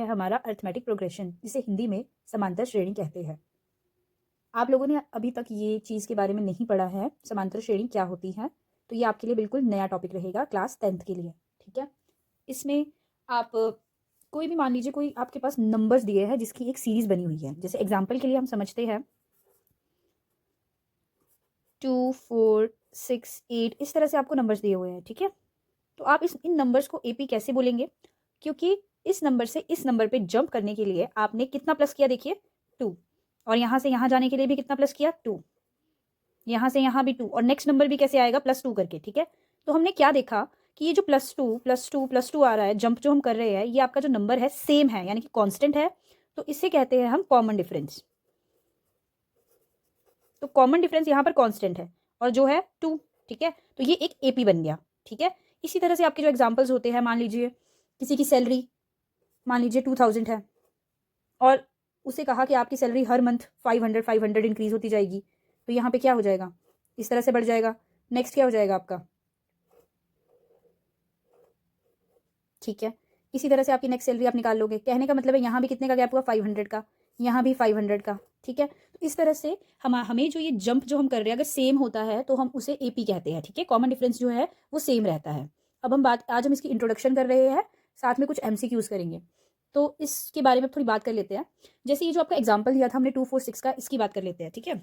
है हमारा arithmetic progression, जिसे हिंदी में समांतर श्रेणी कहते हैं। आप लोगों ने अभी तक ये चीज़ के बारे में नहीं पढ़ा है, समांतर श्रेणी क्या होती है, तो ये आपके लिए बिल्कुल नया टॉपिक रहेगा क्लास 10th के लिए, ठीक है। इसमें आप कोई भी मान लीजिए, कोई आपके पास नंबर्स दिए हैं जिसकी एक सीरीज़ बनी हुई है। जैसे एग्जाम्पल के लिए हम समझते हैं 2, 4, 6, 8, इस तरह से आपको नंबर्स दिए हुए हैं, ठीक है। तो आप इन नंबर्स को एपी कैसे बोलेंगे, क्योंकि इस नंबर से इस नंबर पे जंप करने के लिए आपने कितना प्लस किया, देखिए 2, और यहाँ से यहाँ जाने के लिए भी कितना प्लस किया 2, यहाँ से यहाँ भी 2, और नेक्स्ट नंबर भी कैसे आएगा +2 करके, ठीक है। तो हमने क्या देखा कि ये जो +2 +2 +2 आ रहा है, जंप जो हम कर रहे हैं, ये आपका जो नंबर है सेम है, यानी कि कांस्टेंट है। तो इससे कहते हैं हम कॉमन डिफरेंस। तो कॉमन डिफरेंस यहाँ पर कांस्टेंट है और जो है 2, ठीक है। तो ये एक एपी बन गया, ठीक है। इसी तरह से आपके जो एग्जाम्पल्स होते हैं, मान लीजिए किसी की सैलरी मान लीजिए 2000 है और उसे कहा कि आपकी सैलरी हर मंथ 500 इंक्रीज होती जाएगी, तो यहाँ पे क्या हो जाएगा, इस तरह से बढ़ जाएगा। नेक्स्ट क्या हो जाएगा आपका, ठीक है। इसी तरह से आपकी नेक्स्ट सैलरी आप निकाल लोगे। कहने का मतलब है यहाँ भी कितने का गैप हुआ, 500 का, यहाँ भी 500 का, ठीक है। तो इस तरह से हमें जो ये जंप जो हम कर रहे हैं, अगर सेम होता है तो हम उसे एपी कहते हैं, ठीक है। कॉमन डिफरेंस जो है वो सेम रहता है। अब आज हम इसकी इंट्रोडक्शन कर रहे हैं, साथ में कुछ एमसीक्यूज करेंगे, तो इसके बारे में थोड़ी बात कर लेते हैं। जैसे ये जो आपका एग्जाम्पल दिया था हमने 2, 4, 6 का, इसकी बात कर लेते हैं, ठीक है।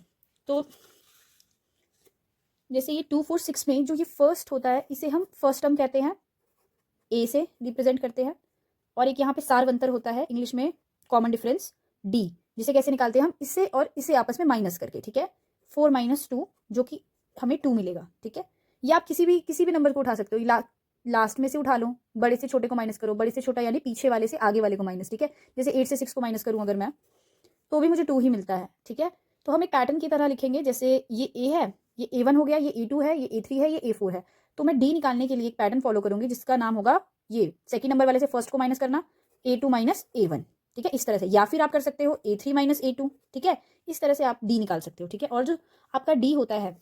तो जैसे ये 2, 4, 6 में जो ये फर्स्ट होता है, इसे हम फर्स्ट टर्म कहते हैं, ए से रिप्रेजेंट करते हैं। और एक यहाँ पे सारवंतर होता है इंग्लिश में, कॉमन डिफरेंस डी, जिसे कैसे निकालते हैं हम, इससे और इसे आपस में माइनस करके, ठीक है। 4 - 2 जो कि हमें 2 मिलेगा, ठीक है। या आप किसी भी नंबर को उठा सकते हो, लास्ट में से उठा लो, बड़े से छोटे को माइनस करो, बड़े से छोटा यानी पीछे वाले से आगे वाले को माइनस, ठीक है। जैसे 8 से 6 को माइनस करूँ अगर मैं, तो भी मुझे 2 ही मिलता है, ठीक है। तो हम एक पैटर्न की तरह लिखेंगे, जैसे ये ए है, ये A1 हो गया, ये A2 है, ये A3 है, ये A4 है। तो मैं डी निकालने के लिए एक पैटर्न फॉलो करूंगी जिसका नाम होगा, ये सेकंड नंबर वाले से फर्स्ट को माइनस करना, A2 - A1, ठीक है, इस तरह से। या फिर आप कर सकते हो A3 - A2, ठीक है। इस तरह से आप डी निकाल सकते हो, ठीक है। और जो आपका डी होता है,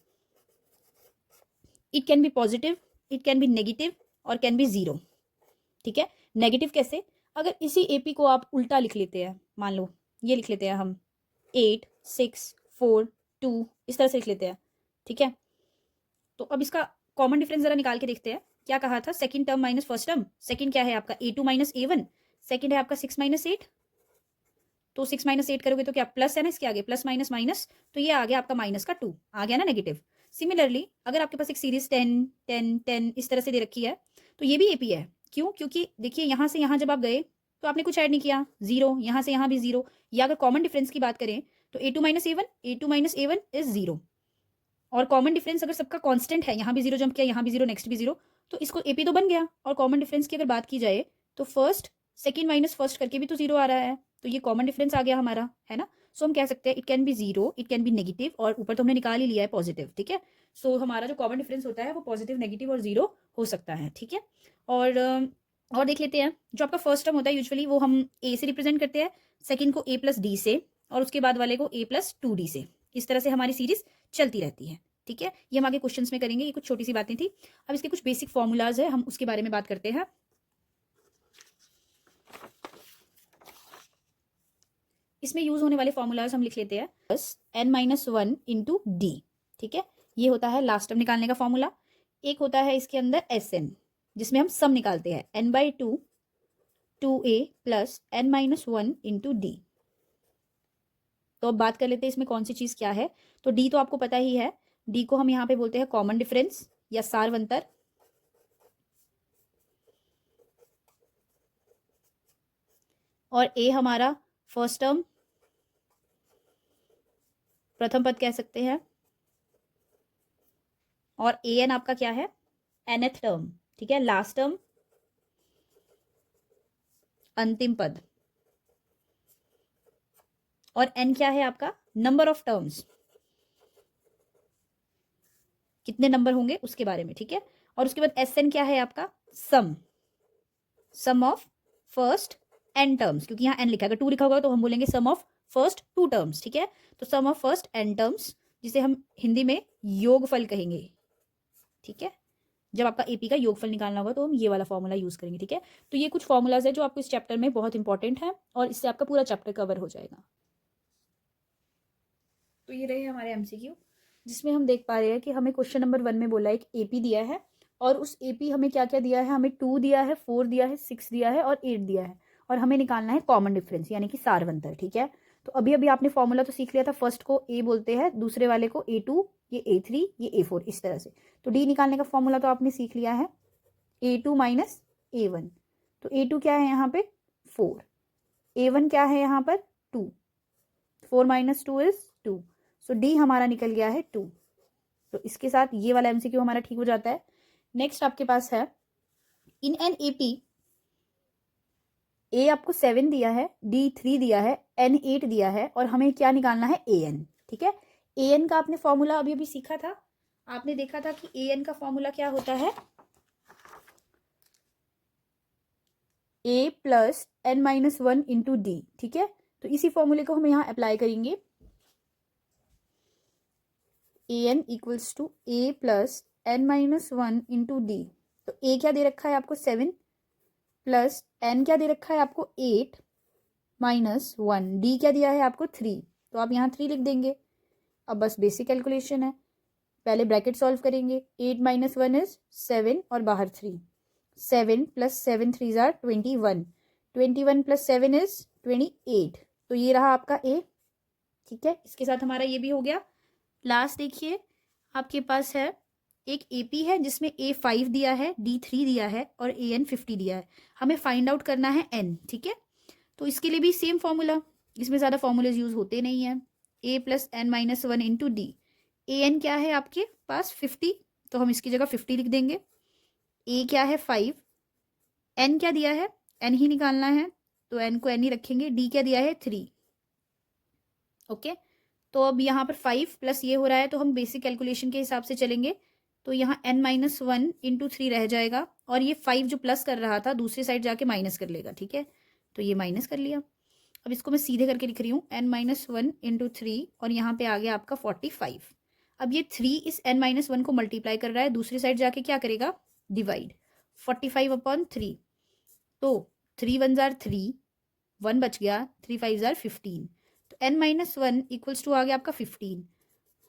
it can be positive, it can be negative और कैन बी 0, ठीक है। नेगेटिव कैसे, अगर इसी एपी को आप उल्टा लिख लेते हैं, मान लो ये लिख लेते हैं हम 8, 6, 4, 2, इस तरह से लिख लेते हैं, ठीक है। तो अब इसका कॉमन डिफरेंस जरा निकाल के देखते हैं। क्या कहा था, second term minus first term. Second क्या है आपका A2 - A1, सेकंड है आपका 6 - 8। तो 6 - 8 करोगे तो क्या प्लस है ना, इसके आगे प्लस माइनस माइनस, तो ये आ गया आपका -2 आ गया ना, नेगेटिव। सिमिलरली अगर आपके पास एक सीरीज 10 10 10 इस तरह से दे रखी है, तो ये भी एपी है। क्यों, क्योंकि देखिए यहाँ से यहाँ जब आप गए तो आपने कुछ ऐड नहीं किया, 0, यहाँ से यहाँ भी 0। या अगर कॉमन डिफरेंस की बात करें तो A2 - A1 इज 0। और कॉमन डिफरेंस अगर सबका कांस्टेंट है, यहाँ भी 0 जंप किया, यहाँ भी 0, नेक्स्ट भी 0, तो इसको एपी तो बन गया। और कॉमन डिफरेंस की अगर बात की जाए तो फर्स्ट सेकंड माइनस फर्स्ट करके भी तो 0 आ रहा है, तो ये कॉमन डिफरेंस आ गया हमारा, है ना। सो हम कह सकते हैं it can be 0, it can be negative, और ऊपर तो हमने निकाल ही लिया है पॉजिटिव, ठीक है। सो हमारा जो कॉमन डिफरेंस होता है वो पॉजिटिव, नेगेटिव और 0 हो सकता है, ठीक है। और देख लेते हैं, जो आपका फर्स्ट टर्म होता है यूजुअली वो हम ए से रिप्रेजेंट करते हैं, सेकंड को A+D से, और उसके बाद वाले को A+2D से। इस तरह से हमारी सीरीज चलती रहती है, ठीक है। ये हम आगे क्वेश्चंस में करेंगे, ये कुछ छोटी सी बातें थी। अब इसके कुछ बेसिक फॉर्मूलाज है, हम उसके बारे में बात करते हैं। इसमें यूज होने वाले फॉर्मूलाज हम लिख लेते हैं, n-1 × d, ठीक है। ये होता है लास्ट टर्म निकालने का फॉर्मूला। एक होता है इसके अंदर Sn, जिसमें हम सम निकालते हैं, n/2 2a + n-1 × d। तो अब बात कर लेते हैं इसमें कौन सी चीज क्या है। तो डी तो आपको पता ही है, डी को हम यहां पे बोलते हैं कॉमन डिफरेंस या सारवंतर। और ए हमारा फर्स्ट टर्म, प्रथम पद कह सकते हैं। और ए एन आपका क्या है, nth टर्म, ठीक है, लास्ट टर्म, अंतिम पद। और एन क्या है आपका, नंबर ऑफ टर्म्स, कितने नंबर होंगे उसके बारे में, ठीक है। और उसके बाद एस एन क्या है आपका, सम ऑफ फर्स्ट एन टर्म्स, क्योंकि यहाँ एन लिखा है, अगर 2 लिखा होगा तो हम बोलेंगे सम ऑफ फर्स्ट 2 टर्म्स, ठीक है। तो सम ऑफ फर्स्ट एन टर्म्स, जिसे हम हिंदी में योगफल कहेंगे, ठीक है, जब आपका एपी का योगफल निकालना होगा तो हम ये वाला फॉर्मूला यूज़ करेंगे, ठीक है। तो ये कुछ फॉर्मूलाज है जो आपको इस चैप्टर में बहुत इंपॉर्टेंट है और इससे आपका पूरा चैप्टर कवर हो जाएगा। तो ये रहे हमारे एमसीक्यू, जिसमें हम देख पा रहे हैं कि हमें क्वेश्चन नंबर 1 में बोला है एक एपी दिया है और उस एपी हमें क्या क्या दिया है, हमें 2 दिया है, 4 दिया है, 6 दिया है और 8 दिया है और हमें निकालना है कॉमन डिफरेंस यानी कि सारवंतर, ठीक है। तो अभी अभी आपने फॉर्मूला तो सीख लिया था, फर्स्ट को ए बोलते हैं, दूसरे वाले को A2, ये A3, ये A4, इस तरह से। तो डी निकालने का फॉर्मूला तो आपने सीख लिया है, A2 माइनस A1। तो A2 क्या है यहाँ पे 4, A1 क्या है यहाँ पर 2, 4 माइनस 2 इज 2, सो डी हमारा निकल गया है 2। तो इसके साथ ये वाला एमसीक्यू हमारा ठीक हो जाता है। नेक्स्ट आपके पास है इन एन एपी, ए आपको 7 दिया है, डी 3 दिया है, एन 8 दिया है और हमें क्या निकालना है ए एन, ठीक है। ए एन का आपने फॉर्मूला अभी अभी सीखा था, आपने देखा था कि ए एन का फॉर्मूला क्या होता है, a plus N minus 1 into d, ठीक है। तो इसी फॉर्मूले को हम यहाँ अप्लाई करेंगे, a n equals to a plus N minus 1 into d. तो ए क्या दे रखा है आपको 7 प्लस एन क्या दे रखा है आपको 8 माइनस 1, डी क्या दिया है आपको 3, तो आप यहाँ 3 लिख देंगे। अब बस बेसिक कैलकुलेशन है, पहले ब्रैकेट सॉल्व करेंगे, 8 माइनस 1 इज 7 और बाहर 3, 7 प्लस 7 3 आर 21, 21 प्लस 7 इज 28। तो ये रहा आपका ए, ठीक है। इसके साथ हमारा ये भी हो गया। लास्ट देखिए आपके पास है एक एपी है जिसमें A5 दिया है, D3 दिया है और AN 50 दिया है, हमें फाइंड आउट करना है N, ठीक है। तो इसके लिए भी सेम फॉर्मूला, इसमें ज़्यादा फॉर्मूलेज यूज होते नहीं है, A plus N minus 1 into D. AN क्या है आपके पास 50, तो हम इसकी जगह 50 लिख देंगे। A क्या है 5, N क्या दिया है, N ही निकालना है तो N को N ही रखेंगे, D क्या दिया है 3, ओके। तो अब यहाँ पर 5 प्लस ये हो रहा है तो हम बेसिक कैलकुलेशन के हिसाब से चलेंगे, तो यहाँ n माइनस 1 इंटू 3 रह जाएगा और ये 5 जो प्लस कर रहा था दूसरी साइड जाके माइनस कर लेगा, ठीक है। तो ये माइनस कर लिया। अब इसको मैं सीधे करके लिख रही हूँ, n माइनस 1 इंटू 3 और यहाँ पे आ गया आपका 45। अब ये 3 इस n माइनस 1 को मल्टीप्लाई कर रहा है, दूसरी साइड जाके क्या करेगा डिवाइड, 45 अपॉन 3, तो 3 1 जार 3, 1 बच गया, 3 5 जार 15, तो n माइनस 1 इक्वल्स टू आ गया आपका 15।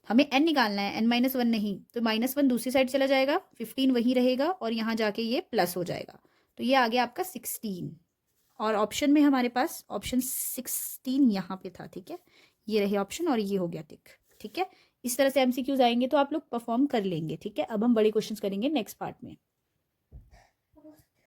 हमें n निकालना है, n माइनस 1 नहीं, तो माइनस 1 दूसरी साइड चला जाएगा, 15 वहीं रहेगा और यहाँ जाके ये प्लस हो जाएगा, तो ये आ गया आपका 16। और ऑप्शन में हमारे पास ऑप्शन 16 यहाँ पे था, ठीक है। ये रहे ऑप्शन और ये हो गया टिक, ठीक है। इस तरह से एमसीक्यूज आएंगे तो आप लोग परफॉर्म कर लेंगे, ठीक है। अब हम बड़े क्वेश्चंस करेंगे नेक्स्ट पार्ट में।